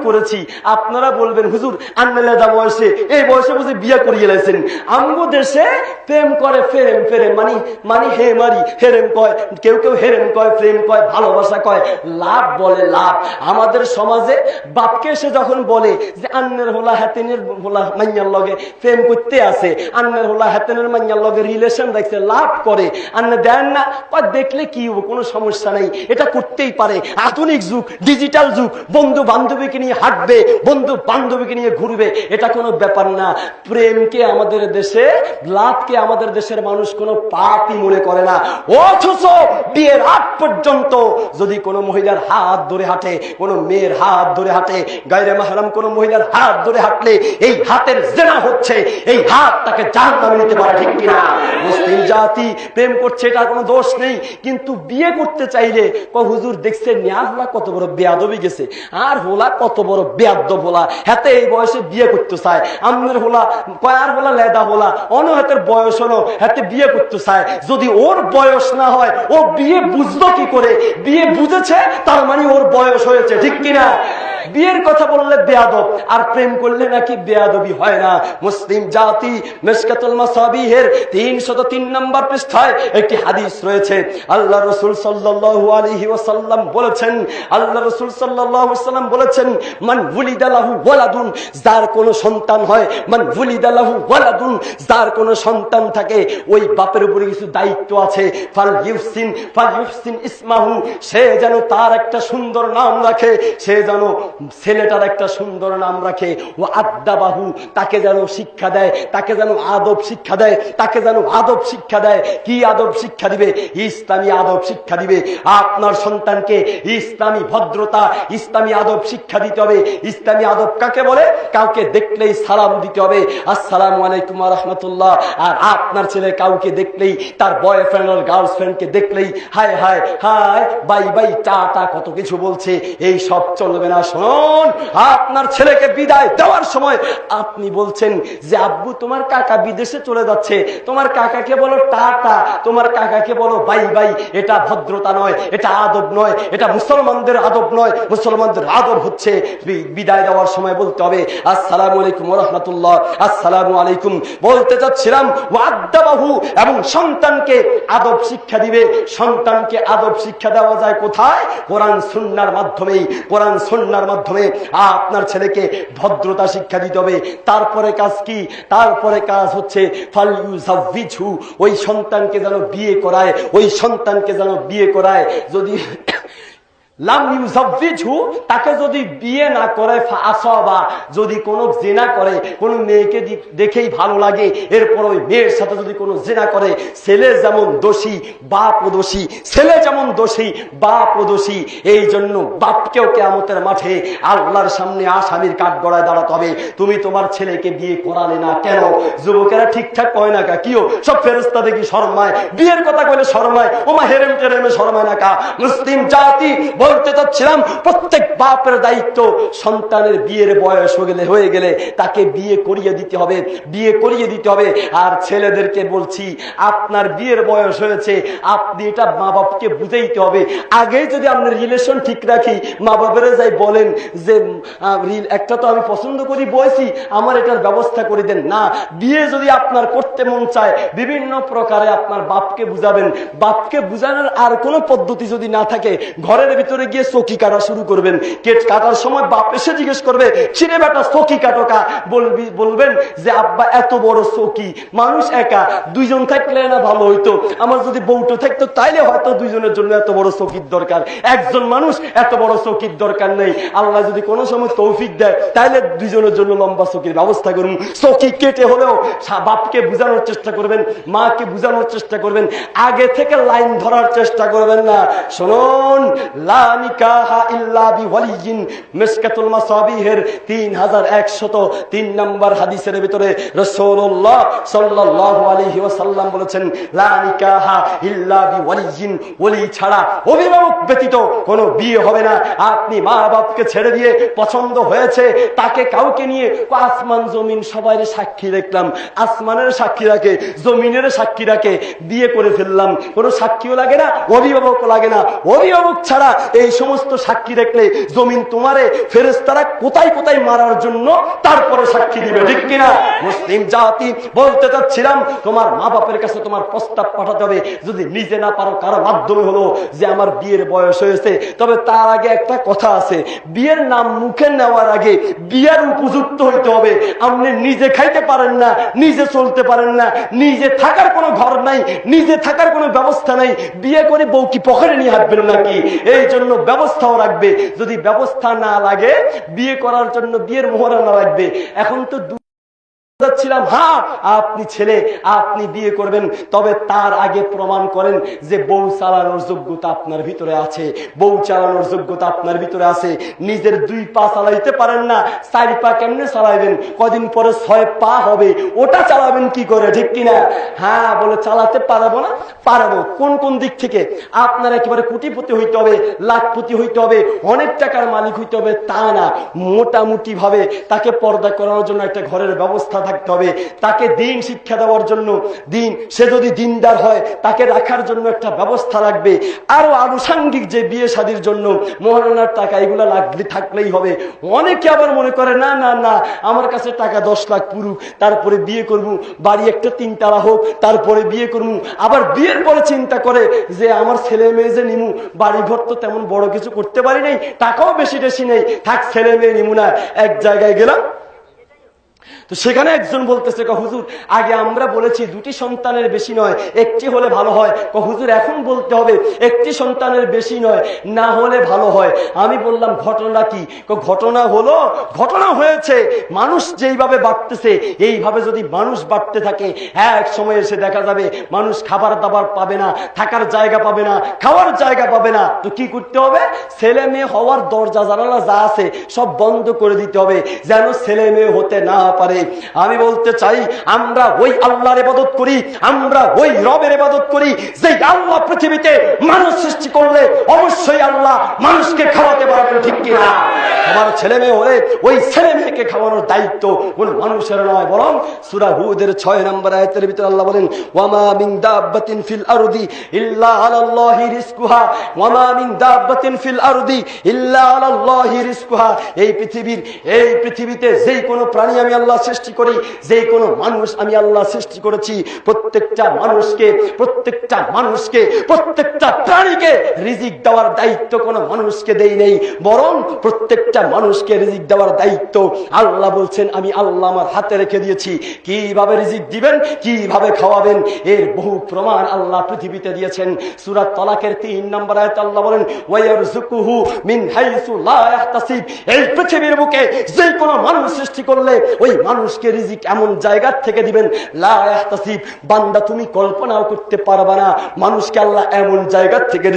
করেছি। আপনারা বলবেন হুজুর আন্নালেদা বয়সে এই বয়সে বুঝে বিয়ে করিয়ে লাইছেন। আমগো দেশে প্রেম করে ফেরেম ফেরেম মানে হে মারি হেরেম কয়, কেউ কেউ হেরেম কয়, প্রেম কয়, ভালোবাসা কয়, লাভ বলে লাভ। আমাদের সমাজে বাপকে এসে যখন বলে যে আন্নের হোলা হাতেনের হোলা মাইয়ার লগে প্রেম করতে আছে, আন্নের হোলা হাতেনের মাইয়ার লগে রিলেশন রাখছে, লাভ করে, আন্নে দেন না, দেখলে কি হবো, কোনো সমস্যা নেই, এটা করতেই পারে। আধুনিক যুগ, ডিজিটাল যুগ, বন্ধু বান্ধবীকে নিয়ে হাঁটবে, বন্ধু বান্ধবীকে নিয়ে ঘুরবে, এটা কোনো ব্যাপার না। প্রেমকে আমাদের দেশে, লাভকে আমাদের দেশের মানুষ কোনো পাপই মনে করে না। অথচ বিয়ের আগ পর্যন্ত যদি কোনো মহিলার হাত ধরে হাঁটে, কোনো মেয়ের হাত ধরে হাঁটে, গায়রে মাহরাম কোনো মহিলার হাত ধরে হাঁটলে এই হাতের জেনা হচ্ছে, এই হাত তাকে জাহান্নামে নিতে পারে, ঠিক কিনা? মুসলিম জাতি প্রেম করছে, এটা কোনো দোষ নেই, কিন্তু বিয়ে করতে চাইলে হুজুর দেখছেন নিয়ার হোলা কত বড় বেয়াদবি গেছে, আর হোলা কত বড় বেয়াদব হোলা, হাতে এই বয়সে বিয়ে করতে চায়, আমনের হোলা কয়ার হোলা লেদা হোলা অন্য হাতের বয়স হলো, হাতে বিয়ে করতে চায়। যদি ওর বয়স না হয় ও বিয়ে বুঝলো কি করে? বিয়ে বুঝেছে তার মানে ওর বয়স হয়েছে, ঠিক কিনা? বিয়ের কথা বললে বেয়াদব, আর প্রেম করলে নাকি বেয়াদবি হয় না। মুসলিম জাতি মিশকাতুল মাসাবিহের 303 নম্বর পৃষ্ঠায় একটি হাদিস রয়েছে। আল্লাহ রাসূল সাল্লাল্লাহু আলাইহি ওয়াসাল্লাম বলেছেন, আল্লাহ রাসূল সাল্লাল্লাহু আলাইহি ওয়াসাল্লাম বলেছেন, মান ওয়ালিদা লাহু ওয়ালাদুন, যার কোনো সন্তান হয়, মান ওয়ালিদা লাহু ওয়ালাদুন, যার কোনো সন্তান থাকে, ওই বাপের উপরে কিছু দায়িত্ব আছে। ফাল ইউহসিন ইসমাহু, সে যেন তার একটা সুন্দর নাম রাখে, সে যেন ছেলেটার একটা সুন্দর নাম রাখে। ও আদাবাহু, তাকে যেন শিক্ষা দেয়, তাকে যেন আদব শিক্ষা দেয়, তাকে যেন আদব শিক্ষা দেয়। কি আদব শিক্ষা দিবে? ইসলামী আদব শিক্ষা দিবে। আপনার সন্তানকে ইসলামী ভদ্রতা, ইসলামী আদব শিক্ষা দিতে হবে। ইসলামী আদব কাকে বলে? কাউকে দেখলেই সালাম দিতে হবে, আসসালামু আলাইকুম ওয়া রাহমাতুল্লাহ। আর আপনার ছেলে কাউকে দেখলেই, তার বয়ফ্রেন্ড আর গার্লফ্রেন্ডকে দেখলেই high high high, bye bye, tata, কত কিছু বলছে, এই সব চলবে না। শুনুন, আপনার ছেলেকে বিদায় দেওয়ার সময় আপনি বলছেন যে আব্বু তোমার কাকা বিদেশে চলে যাচ্ছে, তোমার কাকাকে বলো টাটা, তোমার কাকাকে বলো বাই বাই। এটা ভদ্রতা নয়, এটা আদব নয়, এটা মুসলমানদের আদব নয়। মুসলমানদের আদব হচ্ছে বিদায় দেওয়ার সময় বলতে হবে আসসালামু আলাইকুম ওয়া রাহমাতুল্লাহ, আসসালামু আলাইকুম। বলতে চাচ্ছিলাম ওয়াদাবাহু, এবং সন্তানকে আদব শিক্ষা দিবে। সন্তানকে আদব শিক্ষা দেওয়া যায় কোথায়? কোরআন সুন্নাহর মাধ্যমেই। কোরআন সুন্নাহর মাধ্যমে আপনার ছেলেকে ভদ্রতা শিক্ষা দিতে হবে। তারপরে কাজ কি? তারপরে কাজ হচ্ছে ফালইউজাউইজহু, ওই সন্তানকে যেন বিয়ে করায়, ওই সন্তানকে যেন বিয়ে করায়। যদি লাম ইউজাউইজহু, তাকে যদি বিয়ে না করে, ফাআসাবা, যদি কোনো জিনা করে, কোনো মেয়েকে দেখেই ভালো লাগে, এরপর ওই মেয়ের সাথে যদি কোনো জিনা করে, ছেলে যেমন দোষী বাপও দোষী, ছেলে যেমন দোষী বাপও দোষী। এই জন্য বাপকেও কিয়ামতের মাঠে আল্লাহর সামনে আসামির কাঠগড়ায় দাঁড়াতে হবে। তুমি তোমার ছেলেকে বিয়ে করালে না কেন? যুবকেরা ঠিকঠাক কয় না কা, কিও সব ফেরেশতা দেখি শরমায়, বিয়ের কথা কইলে শরমায়, ওমা হেরেম টেরেমে শরমায় না কা। মুসলিম জাতি বলতে চাচ্ছিলাম, প্রত্যেক বাপের দায়িত্ব, সন্তানের বিয়ের বয়স হয়ে গেলে তাকে বিয়ে করিয়ে দিতে হবে, বিয়ে করিয়ে দিতে হবে। আর ছেলেদেরকে বলছি, আপনার বিয়ের বয়স হয়েছে, আপনি এটা মা বাপকে বুঝাইতে হবে। আগেই যদি আপনি রিলেশন ঠিক রাখি, মা বাপেরা যাই বলেন যে একটা তো আমি পছন্দ করি বয়সী, আমার এটার ব্যবস্থা করে দেন না। বিয়ে যদি আপনার করতে মন চায়, বিভিন্ন প্রকারে আপনার বাপকে বুঝাবেন। বাপকে বুঝানোর আর কোনো পদ্ধতি যদি না থাকে, ঘরের ভিতরে গিয়ে চকি কাটা শুরু করবেন। কেট কাটার সময় বাপ এসে জিজ্ঞেস করবে, ছিঁড়ে বেটা চকি কাটোকা, বলবেন যে আব্বা এত বড় চকি, মানুষ একা, দুইজন থাকলে না ভালো হইতো, আমার যদি বউটো থাকতো তাইলে হয়তো দুইজনের জন্য এত বড় চকির দরকার, একজন মানুষ এত বড় চকির দরকার নেই। আল্লাহ যদি কোনো সময় তৌফিক দেয় তাইলে দুইজনের জন্য লম্বা চকির ব্যবস্থা করুন। চকি কেটে হলেও বাপকে বুঝানোর চেষ্টা করবেন, মাকে বুঝানোর চেষ্টা করবেন, আগে থেকে লাইন ধরার চেষ্টা করবেন না। শুনুন, লা নিকাহা ইল্লা বিওয়ালিয়িন, মিশকাতুল মাসাবিহের 3103 নম্বর হাদিসের ভিতরে রাসূলুল্লাহ সাল্লাল্লাহু আলাইহি ওয়াসাল্লাম বলেছেন, লা নিকাহা ইল্লা বিওয়ালিয়িন, ওলি ছাড়া, অভিভাবক ব্যতীত কোনো বিয়ে হবে না। আপনি মা বাপকে ছেড়ে দিয়ে পছন্দ হয়েছে, তাকে কাউকে নিয়ে আসমান জমিন সবাই সাক্ষী দেখলাম, আসমানের সাক্ষী রাখে, জমিনের সাক্ষী রাখে, বিয়ে করে ফেললাম, কোনো সাক্ষীও লাগে না, অভিভাবকও লাগে না। অভিভাবক ছাড়া এই সমস্ত সাক্ষী দেখলে জমিন তোমারে ফেরেশতারা কোথায় কোথায় মারার জন্য তারপরে সাক্ষী দিবে, ঠিক কিনা? মুসলিম জাতি বলতে চাচ্ছিলাম, তোমার মা বাপের কাছে তোমার প্রস্তাব পাঠাতে হবে, যদি নিজে না পারো কারো মাধ্যমে হলো যে আমার বিয়ের বয়স হয়েছে। তবে তার আগে একটা কথা আছে, বিয়ের নাম মুখে নেওয়ার আগে বিয়ের উপযুক্ত হইতে হবে। আপনি নিজে খাইতে পারেন না, নিজে চলতে পারেন না, নিজে থাকার কোনো ঘর নাই, নিজে থাকার কোনো ব্যবস্থা নাই, বিয়ে করে বউ কি পকেটে নিয়ে হাঁটবেন নাকি? এই জন্য ব্যবস্থাও রাখবে। যদি ব্যবস্থা না লাগে বিয়ে করার জন্য বিয়ের মোহর না লাগবে। এখন তো ছিলাম, হ্যাঁ আপনি ছেলে, আপনি বিয়ে করবেন, তবে তার আগে প্রমাণ করেন যে বউ চালানোর যোগ্যতা আপনার ভিতরে আছে, বউ চালানোর যোগ্যতা আপনার ভিতরে আছে। নিজের 2 পা চালাইতে পারেন না, 4 পা কেমনে চালাইবেন? কদিন পরে 6 পা হবে, ওটা চালাবেন কি করে, ঠিক কিনা? হ্যাঁ বলে চালাতে পারবো না, পারবো। কোন কোন দিক থেকে? আপনার একেবারে কোটিপতি হইতে হবে, লাখপতি হইতে হবে, অনেক টাকার মালিক হইতে হবে তা না, মোটামুটি ভাবে তাকে পর্দা করানোর জন্য একটা ঘরের ব্যবস্থা থাকতে হবে, তাকে দিন শিক্ষা দেওয়ার জন্য, দিন সে যদি দিনদার হয় তাকে রাখার জন্য একটা ব্যবস্থা লাগবে। আরো আনুষাঙ্গিক যে বিয়ে শাদীর জন্য মহারণার টাকা, এগুলা লাগলে থাকলেই হবে। অনেকে আবার মনে করে না না না আমার কাছে টাকা 10 লাখ পুরুক তারপরে বিয়ে করব, বাড়ি একটা 3 তালা হোক তারপরে বিয়ে করব। আবার বিয়ের পরে চিন্তা করে যে আমার ছেলে মেয়ে যে নিমু, বাড়ি ঘর তো তেমন বড় কিছু করতে পারি নাই, টাকাও বেশি বেশি নেই, থাক ছেলে মেয়ে নিমু না। এক জায়গায় গেলাম, তো সেখানে একজন বলতেছে, হুজুর আগে আমরা বলেছি 2টি সন্তানের বেশি নয়, একটি হলে ভালো হয়। হুজুর এখন বলতে হবে 1টি সন্তানের বেশি নয়, না হলে ভালো হয়। আমি বললাম ঘটনা কি? ঘটনা হলো, ঘটনা হয়েছে মানুষ যেইভাবে বাড়তেছে এইভাবে যদি মানুষ বাড়তে থাকে, এক সময় এসে দেখা যাবে মানুষ খাবার দাবার পাবে না, থাকার জায়গা পাবে না, খাওয়ার জায়গা পাবে না। তো কি করতে হবে? ছেলে মেয়ে হওয়ার দরজা জানালা যা আছে সব বন্ধ করে দিতে হবে, যেন ছেলে মেয়ে হতে না পারে। আমি বলতে চাই, আমরা ওই আল্লাহর ইবাদত করি, আমরা ওই রবের ইবাদত করি যে আল্লাহ পৃথিবীতে মানুষ সৃষ্টি করলে অবশ্যই আল্লাহ মানুষকে খাওয়াতে পারবেন, ঠিক কিনা? আমার ছেলে মেয়ে হলে ওই ছেলে মেয়েকে খাওয়ানোর দায়িত্ব কোন মানুষের নয়, বরং সূরা হুদের 6 নম্বর আয়াতের ভিতরে আল্লাহ বলেন, ওয়ামা মিন দাব্বাতিন ফিল আরদি ইল্লা আলাল্লাহি রিজকুহা, ওয়ামা মিন দাব্বাতিন ফিল আরদি ইল্লা আলাল্লাহি রিজকুহা। এই পৃথিবীতে যেই কোনো প্রাণী আমি আল্লাহ সৃষ্টি করি, যে কোনো মানুষ আমি আল্লাহ সৃষ্টি করেছি, প্রত্যেকটা মানুষকে প্রত্যেকটা প্রাণীকে রিজিক দেওয়ার দায়িত্ব কোনো মানুষকে দেই নেই, বরং প্রত্যেকটা মানুষকে রিজিক দেওয়ার দায়িত্ব আল্লাহ বলছেন আমি আল্লাহ আমার হাতে রেখে দিয়েছি। কিভাবে রিজিক দিবেন, কিভাবে খাওয়াবেন, এর বহু প্রমাণ আল্লাহ পৃথিবীতে দিয়েছেন। সূরা তালাকের 3 নম্বর আয়াতে আল্লাহ বলেন, ওয়ায়ারযুকুহু মিন হাইসু লা ইয়াহতাসিব। এই পৃথিবীর বুকে যে কোনো মানুষ সৃষ্টি করলে ওই মানুষকে রিজিক এমন জায়গা থেকে দিবেন লা ইয়াহতাসিব, বান্দা তুমি কল্পনাও করতে পারবা না, মানুষকে আল্লাহ এমন জায়গা থেকে